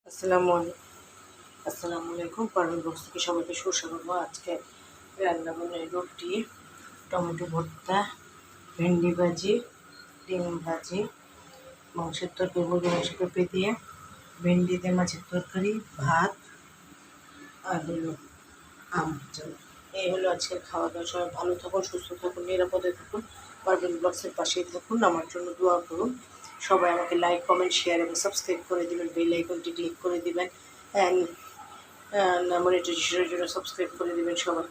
আসসালামু আলাইকুম। পারভীন বক্স থেকে সবাইকে সুস্বাগত। আজকে রান্না বান্না রুটি, টমেটো ভর্তা, ভেন্ডি ভাজি, ডিম ভাজি, মাংসের তরকারি, মুরগি মাংস পেঁপে দিয়ে, ভেন্ডি দিয়ে মাছের তরকারি, ভাত আর হলো আম চাল। এই হলো আজকের খাওয়া দাওয়া। সবাই ভালো থাকুন, সুস্থ থাকুন, নিরাপদে থাকুন। পারভীন ব্লগসের পাশেই থাকুন। আমার জন্য দোয়া করুন। সবাই আমাকে লাইক, কমেন্ট, শেয়ার এবং সাবস্ক্রাইব করে দেবেন। বেল আইকনটি ক্লিক করে দেবেন অ্যান্ড মনিটাইজেশনের জন্য সাবস্ক্রাইব করে দেবেন। সবাই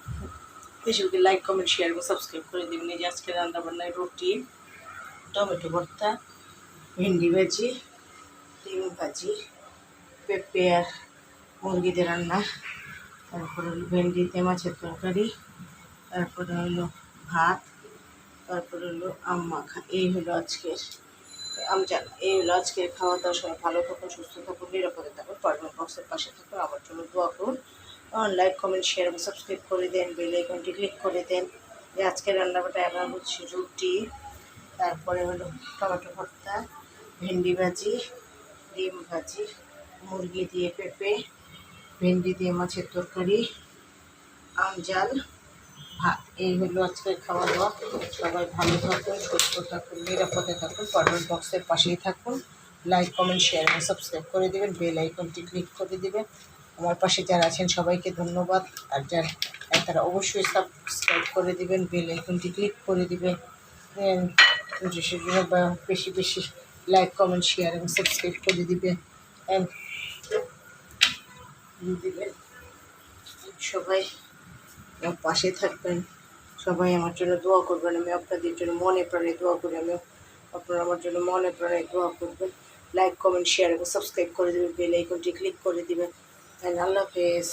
ফেসবুকে লাইক, কমেন্ট, শেয়ার এবং সাবস্ক্রাইব করে দেবেন। এই যে আজকে রান্নাবান্নায় রুটি, টমেটো ভর্তা, ভেন্ডি ভাজি, ডিম ভাজি, পেঁপে আর মুরগিদের রান্না, তারপরে হলো ভেন্ডিতে মাছের তরকারি, তারপরে হলো ভাত, তারপরে হলো আম মাখা। এই হলো আজকের আম জানা। এই হলো আজকের খাওয়া দাওয়া। সবাই ভালো থাকুন, সুস্থ থাকুন, নিরাপদে থাকুন। পারভীন বক্সের পাশে থাকুন। আমার জন্য দোয়া করুন। লাইক, কমেন্ট, শেয়ার এবং সাবস্ক্রাইব করে দেন। বেল আইকনটি ক্লিক করে দেন। যে আজকের রান্নাবাটা এবার হচ্ছে রুটি, তারপরে হলো টমেটো ভর্তা, ভেন্ডি ভাজি, ডিম ভাজি, মুরগি দিয়ে পেঁপে, ভেন্ডি দিয়ে মাছের তরকারি, আম জাল, ভাত। এই হলো আজকের খাওয়া দাওয়া। সবাই ভালো থাকুন, সুস্থ থাকুন, নিরাপদে থাকুন। পারভীন বক্সের পাশেই থাকুন। লাইক, কমেন্ট, শেয়ার এবং সাবস্ক্রাইব করে দেবেন। বেল আইকনটি ক্লিক করে দেবেন। আমার পাশে যারা আছেন সবাইকে ধন্যবাদ। আর যারা তারা অবশ্যই সাবস্ক্রাইব করে দেবেন, বেল আইকনটি ক্লিক করে দেবেন। বা বেশি বেশি লাইক, কমেন্ট, শেয়ার এবং সাবস্ক্রাইব করে দেবেন দিবেন। সবাই আমার পাশে থাকবেন। সবাই আমার জন্য দোয়া করবেন। আমি আপনাদের জন্য মনে প্রাণে দোয়া করি। আপনারা আমার জন্য মনে প্রাণে দোয়া করবেন। লাইক, কমেন্ট, শেয়ার এবং সাবস্ক্রাইব করে দেবেন। বেল আইকনটি ক্লিক করে দেবেন। আল্লাহ হাফেজ।